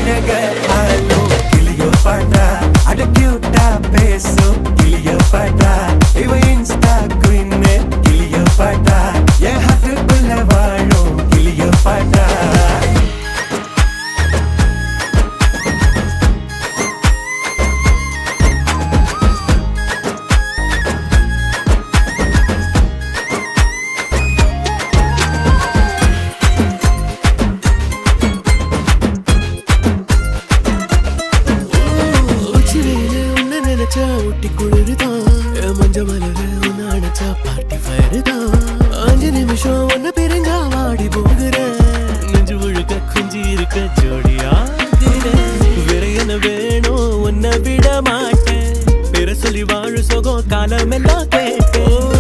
அழக ஆலோ கிளியோ பாட்டா அட கியூட்டா பேசும் கிளியோ பாட்டா இவ இன்ஸ்டா குயின் கிளியோ பாட்டா என் ஹார்ட்டுக்குள்ள வாழும் கிளியோ பாட்டா ஊட்டி குளிர்தான் மஞ்ச மலர உன்ன அணைச்சா பார்ட்டி ஃபயர் தான் 5 நிமிஷம் ஒன்ன பிரிஞ்சா வாடி போகிறேன் நெஞ்சு முழுக்க குஞ்சி இருக்க ஜோடியாகிறேன் வேற என்ன வேணும் உன்னை விட மாட்டேன் பேர சொல்லி வாழு சோகம் காலம் எல்லாம் கேட்டேன்